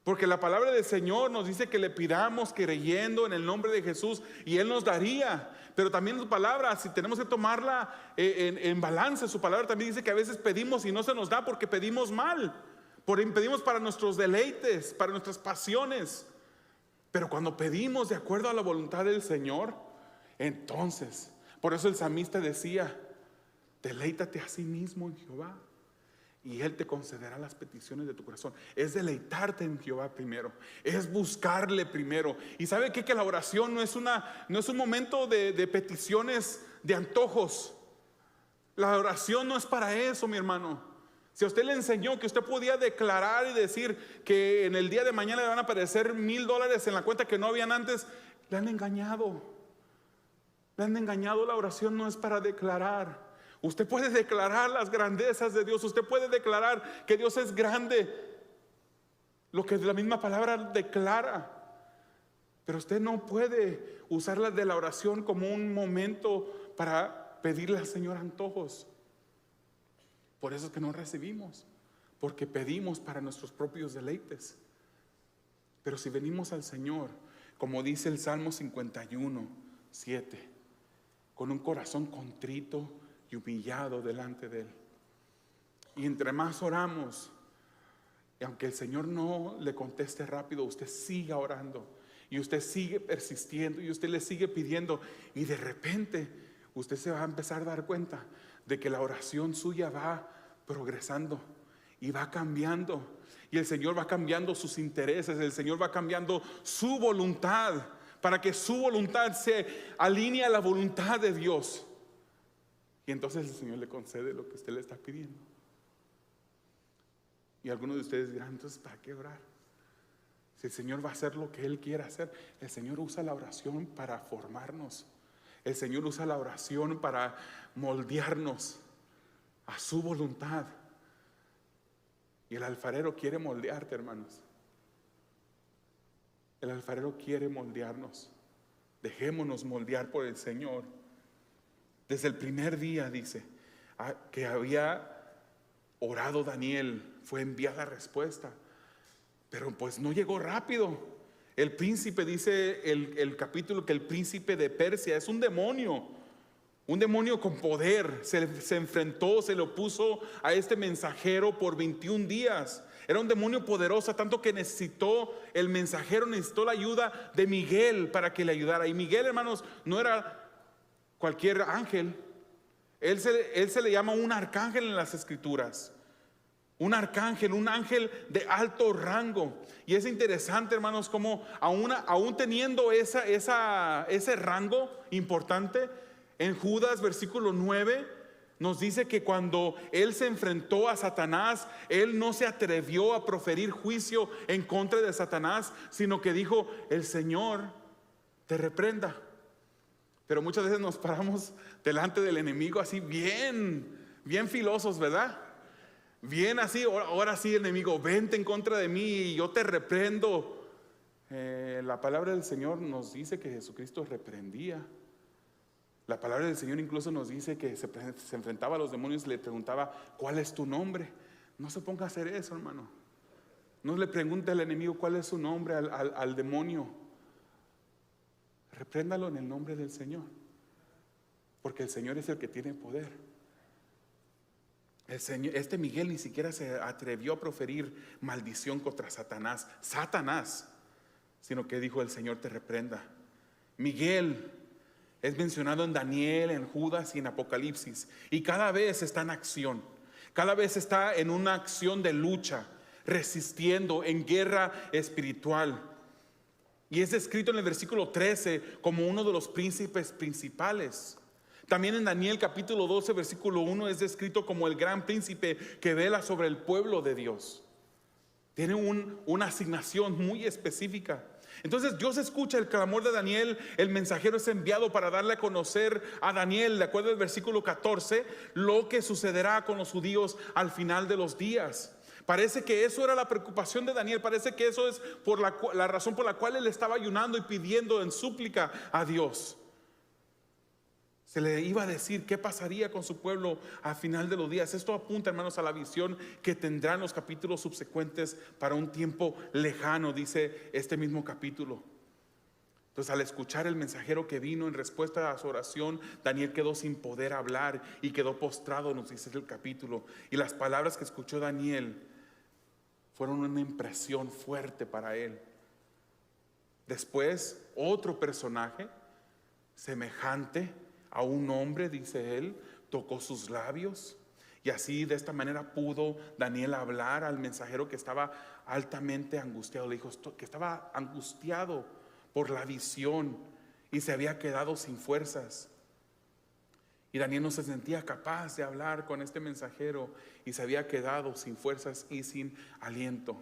porque la palabra del Señor nos dice que le pidamos creyendo en el nombre de Jesús y Él nos daría. Pero también su palabra, si tenemos que tomarla en balance, su palabra también dice que a veces pedimos y no se nos da porque pedimos mal, pedimos para nuestros deleites, para nuestras pasiones. Pero cuando pedimos de acuerdo a la voluntad del Señor, entonces, por eso el salmista decía: deleítate a sí mismo en Jehová y Él te concederá las peticiones de tu corazón. Es deleitarte en Jehová primero, es buscarle primero. Y ¿sabe qué? Que la oración no es un momento de peticiones, de antojos. La oración no es para eso, mi hermano. Si a usted le enseñó que usted podía declarar y decir que en el día de mañana le van a aparecer $1,000 en la cuenta que no habían antes, le han engañado. Le han engañado. La oración no es para declarar. Usted puede declarar las grandezas de Dios. Usted puede declarar que Dios es grande, lo que la misma palabra declara. Pero usted no puede usarla de la oración como un momento para pedirle al Señor antojos. Por eso es que no recibimos, porque pedimos para nuestros propios deleites. Pero si venimos al Señor, como dice el Salmo 51:7, con un corazón contrito y humillado delante de Él, y entre más oramos, y aunque el Señor no le conteste rápido, usted siga orando y usted sigue persistiendo y usted le sigue pidiendo, y de repente usted se va a empezar a dar cuenta de que la oración suya va progresando y va cambiando, y el Señor va cambiando sus intereses, el Señor va cambiando su voluntad para que su voluntad se alinee a la voluntad de Dios. Y entonces el Señor le concede lo que usted le está pidiendo. Y algunos de ustedes dirán, entonces ¿para qué orar? Si el Señor va a hacer lo que Él quiera hacer. El Señor usa la oración para formarnos. El Señor usa la oración para moldearnos a su voluntad. Y el alfarero quiere moldearte, hermanos. El alfarero quiere moldearnos. Dejémonos moldear por el Señor. Desde el primer día, dice, que había orado Daniel, fue enviada respuesta. Pero pues no llegó rápido. El príncipe, dice el capítulo, que el príncipe de Persia es un demonio con poder. Se enfrentó, se le opuso a este mensajero por 21 días. Era un demonio poderoso, tanto que el mensajero necesitó la ayuda de Miguel para que le ayudara. Y Miguel, hermanos, no era cualquier ángel. Él se le llama un arcángel en las escrituras. Un arcángel, un ángel de alto rango. Y es interesante, hermanos, como aún teniendo ese rango importante, en Judas versículo 9 nos dice que cuando él se enfrentó a Satanás, él no se atrevió a proferir juicio en contra de Satanás, sino que dijo: el Señor te reprenda. Pero muchas veces nos paramos delante del enemigo así bien filosos, ¿verdad? Bien así, ahora sí, enemigo, vente en contra de mí y yo te reprendo. La palabra del Señor nos dice que Jesucristo reprendía. La palabra del Señor incluso nos dice que se enfrentaba a los demonios y le preguntaba: ¿cuál es tu nombre? No se ponga a hacer eso, hermano. No le pregunte al enemigo cuál es su nombre, al demonio. Repréndalo en el nombre del Señor, porque el Señor es el que tiene poder. Este Miguel ni siquiera se atrevió a proferir maldición contra Satanás, sino que dijo: el Señor te reprenda. Miguel es mencionado en Daniel, en Judas y en Apocalipsis, y cada vez está en acción, cada vez está en una acción de lucha, resistiendo en guerra espiritual. Y es descrito en el versículo 13 como uno de los príncipes principales. También en Daniel capítulo 12 versículo 1 es descrito como el gran príncipe que vela sobre el pueblo de Dios. Tiene una asignación muy específica. Entonces Dios escucha el clamor de Daniel. El mensajero es enviado para darle a conocer a Daniel, de acuerdo al versículo 14, lo que sucederá con los judíos al final de los días. Parece que eso era la preocupación de Daniel. Parece que eso es por la razón por la cual él estaba ayunando y pidiendo en súplica a Dios. Se le iba a decir qué pasaría con su pueblo al final de los días. Esto apunta, hermanos, a la visión que tendrán los capítulos subsecuentes para un tiempo lejano, dice este mismo capítulo. Entonces, al escuchar el mensajero que vino en respuesta a su oración, Daniel quedó sin poder hablar y quedó postrado, nos dice el capítulo. Y las palabras que escuchó Daniel fueron una impresión fuerte para él. Después, otro personaje semejante a un hombre, dice él, tocó sus labios, y así de esta manera pudo Daniel hablar al mensajero que estaba altamente angustiado. Le dijo que estaba angustiado por la visión y se había quedado sin fuerzas. Y Daniel no se sentía capaz de hablar con este mensajero y se había quedado sin fuerzas y sin aliento.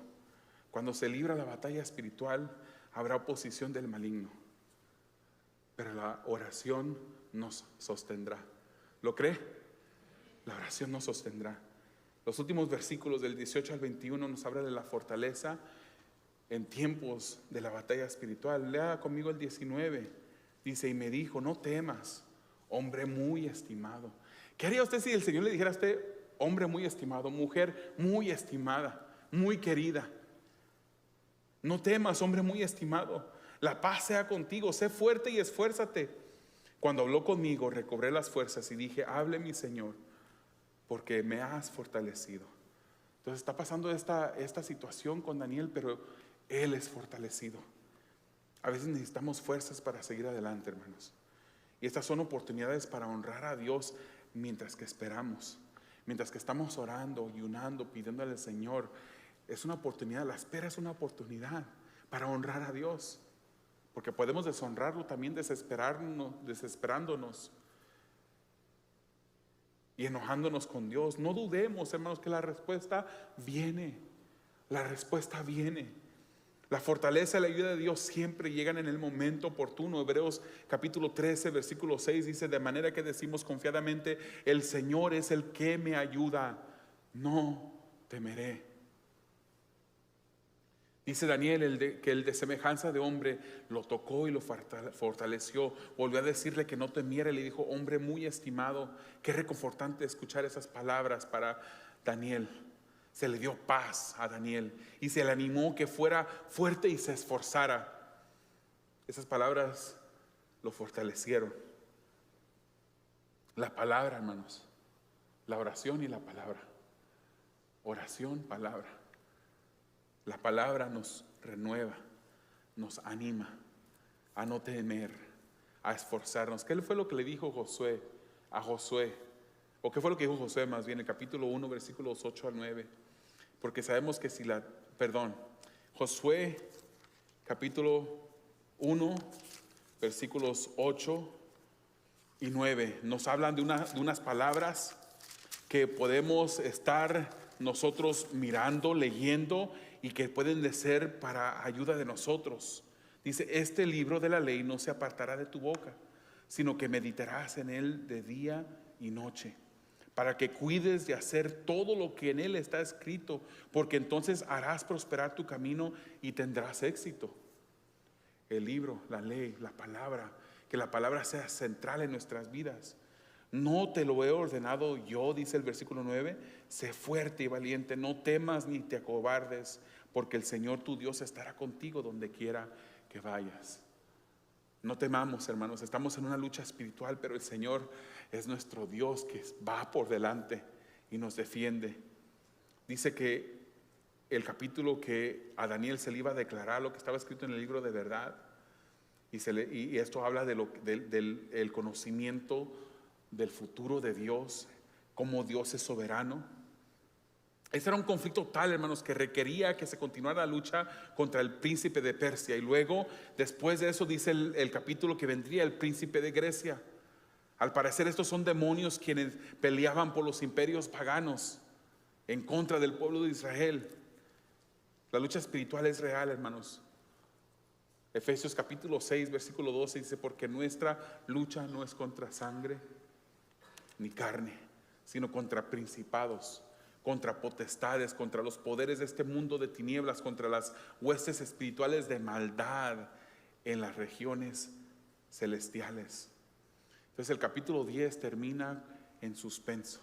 Cuando se libra la batalla espiritual, habrá oposición del maligno, pero la oración nos sostendrá. ¿Lo cree? La oración nos sostendrá. Los últimos versículos del 18 al 21 nos habla de la fortaleza en tiempos de la batalla espiritual. Lea conmigo el 19. Dice: y me dijo: no temas, hombre muy estimado. ¿Qué haría usted si el Señor le dijera a usted: hombre muy estimado, mujer muy estimada, muy querida? No temas, hombre muy estimado, la paz sea contigo, sé fuerte y esfuérzate. Cuando habló conmigo, recobré las fuerzas y dije: hable mi Señor, porque me has fortalecido. Entonces está pasando esta situación con Daniel, pero él es fortalecido. A veces necesitamos fuerzas para seguir adelante, hermanos. Y estas son oportunidades para honrar a Dios mientras que esperamos, mientras que estamos orando, ayunando, pidiéndole al Señor. Es una oportunidad, la espera es una oportunidad para honrar a Dios. Porque podemos deshonrarlo también desesperándonos y enojándonos con Dios. No dudemos, hermanos, que la respuesta viene. La respuesta viene. La fortaleza y la ayuda de Dios siempre llegan en el momento oportuno. Hebreos capítulo 13, versículo 6 dice: de manera que decimos confiadamente, el Señor es el que me ayuda, no temeré. Dice Daniel que el de semejanza de hombre lo tocó y lo fortaleció. Volvió a decirle que no temiera y le dijo: hombre muy estimado. Qué reconfortante escuchar esas palabras para Daniel. Se le dio paz a Daniel y se le animó que fuera fuerte y se esforzara. Esas palabras lo fortalecieron. La palabra, hermanos, la oración y la palabra. Oración, palabra. La palabra nos renueva, nos anima a no temer, a esforzarnos. ¿Qué fue lo que le dijo Josué a Josué? ¿O qué fue lo que dijo Josué más bien? El capítulo 1, versículos 8 al 9. Porque sabemos que Josué capítulo 1, versículos 8 y 9 nos hablan de unas palabras que podemos estar nosotros mirando, leyendo, y que pueden de ser para ayuda de nosotros. Dice: este libro de la ley no se apartará de tu boca, sino que meditarás en él de día y noche, para que cuides de hacer todo lo que en él está escrito, porque entonces harás prosperar tu camino y tendrás éxito. El libro, la ley, la palabra, que la palabra sea central en nuestras vidas. No te lo he ordenado yo, dice el versículo 9, sé fuerte y valiente, no temas ni te acobardes, porque el Señor tu Dios estará contigo donde quiera que vayas. No temamos, hermanos, estamos en una lucha espiritual, pero el Señor es nuestro Dios que va por delante y nos defiende. Dice que el capítulo que a Daniel se le iba a declarar lo que estaba escrito en el libro de verdad, y esto habla del conocimiento del futuro de Dios, cómo Dios es soberano. Ese era un conflicto tal, hermanos, que requería que se continuara la lucha contra el príncipe de Persia. Y luego, después de eso, dice el capítulo que vendría el príncipe de Grecia. Al parecer estos son demonios quienes peleaban por los imperios paganos en contra del pueblo de Israel. La lucha espiritual es real, hermanos. Efesios capítulo 6, versículo 12 dice: porque nuestra lucha no es contra sangre ni carne, sino contra principados, contra potestades, contra los poderes de este mundo de tinieblas, contra las huestes espirituales de maldad en las regiones celestiales. Entonces el capítulo 10 termina en suspenso.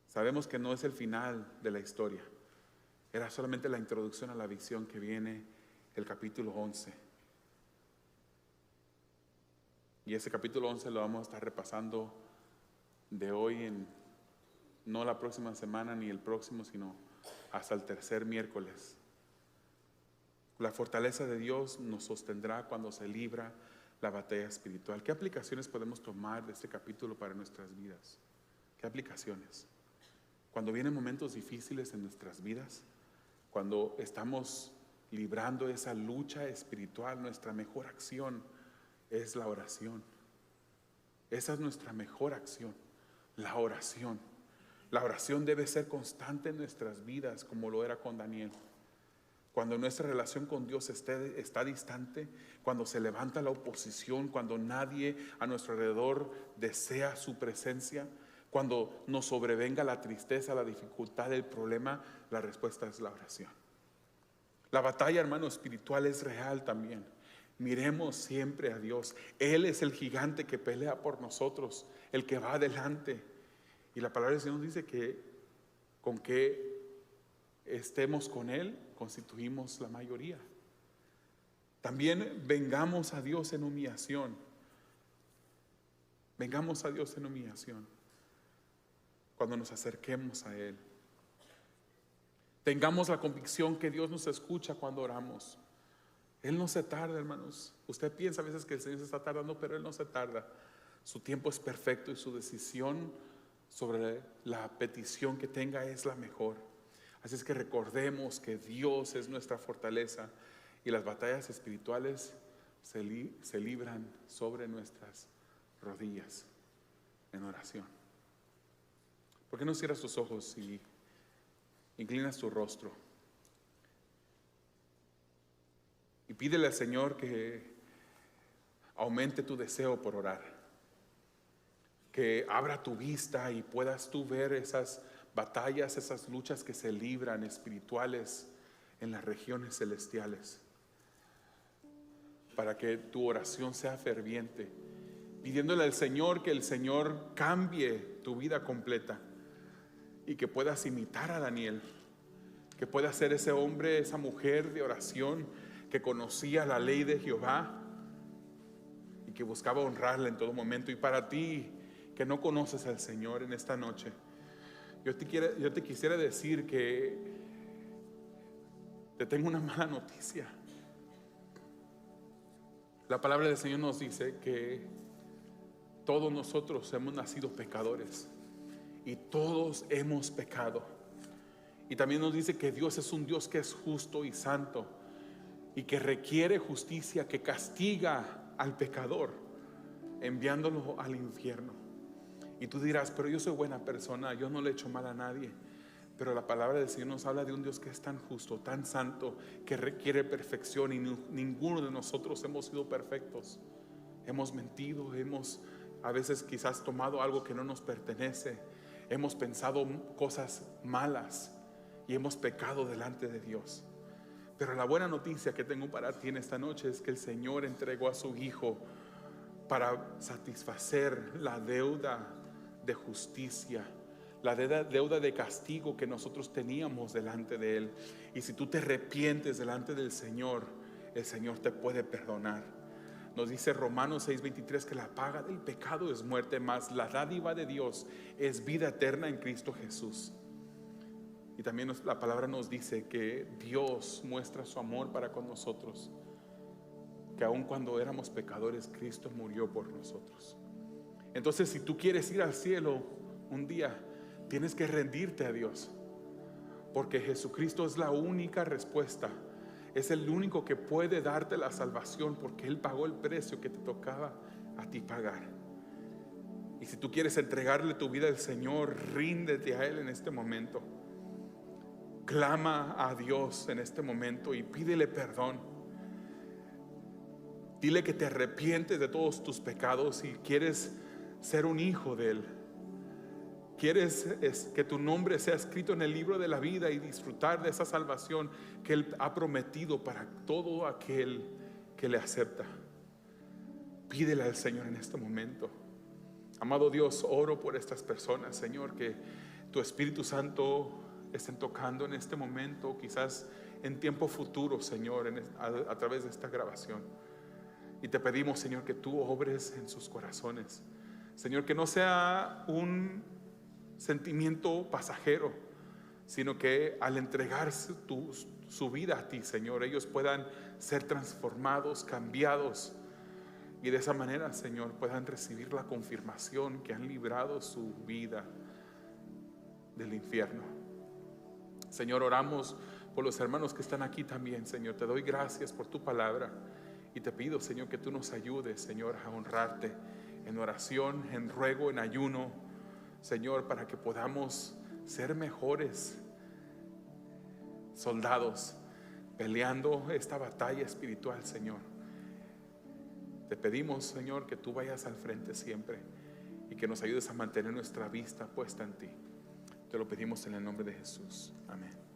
Sabemos que no es el final de la historia, era solamente la introducción a la visión que viene el capítulo 11. Y ese capítulo 11 lo vamos a estar repasando de hoy no la próxima semana ni el próximo, sino hasta el tercer miércoles. La fortaleza de Dios nos sostendrá cuando se libra la batalla espiritual. ¿Qué aplicaciones podemos tomar de este capítulo para nuestras vidas? ¿Qué aplicaciones? Cuando vienen momentos difíciles en nuestras vidas, cuando estamos librando esa lucha espiritual, nuestra mejor acción es la oración. Esa es nuestra mejor acción, la oración. La oración debe ser constante en nuestras vidas, como lo era con Daniel. Cuando nuestra relación con Dios está distante, cuando se levanta la oposición, cuando nadie a nuestro alrededor desea su presencia, cuando nos sobrevenga la tristeza, la dificultad, el problema, la respuesta es la oración. La batalla, hermano, espiritual es real también. Miremos siempre a Dios. Él es el gigante que pelea por nosotros, el que va adelante. Y la palabra del Señor dice que con que estemos con Él, constituimos la mayoría. También vengamos a Dios en humillación. Vengamos a Dios en humillación cuando nos acerquemos a Él. Tengamos la convicción que Dios nos escucha cuando oramos. Él no se tarda, hermanos. Usted piensa a veces que el Señor se está tardando, pero Él no se tarda. Su tiempo es perfecto y su decisión sobre la petición que tenga es la mejor. Así es que recordemos que Dios es nuestra fortaleza Y las batallas espirituales se libran sobre nuestras rodillas en oración. ¿Por qué no cierras tus ojos y inclinas tu rostro? Y pídele al Señor que aumente tu deseo por orar, que abra tu vista y puedas tú ver esas batallas, esas luchas que se libran espirituales en las regiones celestiales, para que tu oración sea ferviente, pidiéndole al Señor que el Señor cambie tu vida completa y que puedas imitar a Daniel, que puedas ser ese hombre, esa mujer de oración que conocía la ley de Jehová y que buscaba honrarle en todo momento. Y para ti que no conoces al Señor en esta noche, yo te quisiera decir que te tengo una mala noticia. La palabra del Señor nos dice que todos nosotros hemos nacido pecadores y todos hemos pecado. Y también nos dice que Dios es un Dios que es justo y santo y que requiere justicia, que castiga al pecador enviándolo al infierno. Y tú dirás, pero yo soy buena persona, yo no le he hecho mal a nadie. Pero la palabra del Señor nos habla de un Dios que es tan justo, tan santo, que requiere perfección, y ninguno de nosotros hemos sido perfectos. Hemos mentido, hemos a veces quizás tomado algo que no nos pertenece, hemos pensado cosas malas y hemos pecado delante de Dios. Pero la buena noticia que tengo para ti en esta noche es que el Señor entregó a su Hijo para satisfacer la deuda de justicia, la deuda de castigo que nosotros teníamos delante de Él. Y si tú te arrepientes delante del Señor, el Señor te puede perdonar. Nos dice Romanos 6:23 que la paga del pecado es muerte, mas la dádiva de Dios es vida eterna en Cristo Jesús. Y también la palabra nos dice que Dios muestra su amor para con nosotros, que aun cuando éramos pecadores, Cristo murió por nosotros. Entonces, si tú quieres ir al cielo un día, tienes que rendirte a Dios, porque Jesucristo es la única respuesta. Es el único que puede darte la salvación, porque Él pagó el precio que te tocaba a ti pagar. Y si tú quieres entregarle tu vida al Señor, ríndete a Él en este momento. Clama a Dios en este momento y pídele perdón. Dile que te arrepientes de todos tus pecados y quieres ser un hijo de Él. Quieres que tu nombre sea escrito en el libro de la vida y disfrutar de esa salvación que Él ha prometido para todo aquel que le acepta. Pídele al Señor en este momento. Amado Dios, oro por estas personas, Señor, que tu Espíritu Santo estén tocando en este momento, quizás en tiempo futuro, Señor, a través de esta grabación. Y te pedimos, Señor, que tú obres en sus corazones, Señor, que no sea un sentimiento pasajero, sino que al entregar su vida a ti, Señor, ellos puedan ser transformados, cambiados, y de esa manera, Señor, puedan recibir la confirmación que han librado su vida del infierno. Señor, oramos por los hermanos que están aquí también, Señor. Te doy gracias por tu palabra y te pido, Señor, que tú nos ayudes, Señor, a honrarte en oración, en ruego, en ayuno, Señor, para que podamos ser mejores soldados peleando esta batalla espiritual, Señor. Te pedimos, Señor, que tú vayas al frente siempre y que nos ayudes a mantener nuestra vista puesta en ti. Te lo pedimos en el nombre de Jesús. Amén.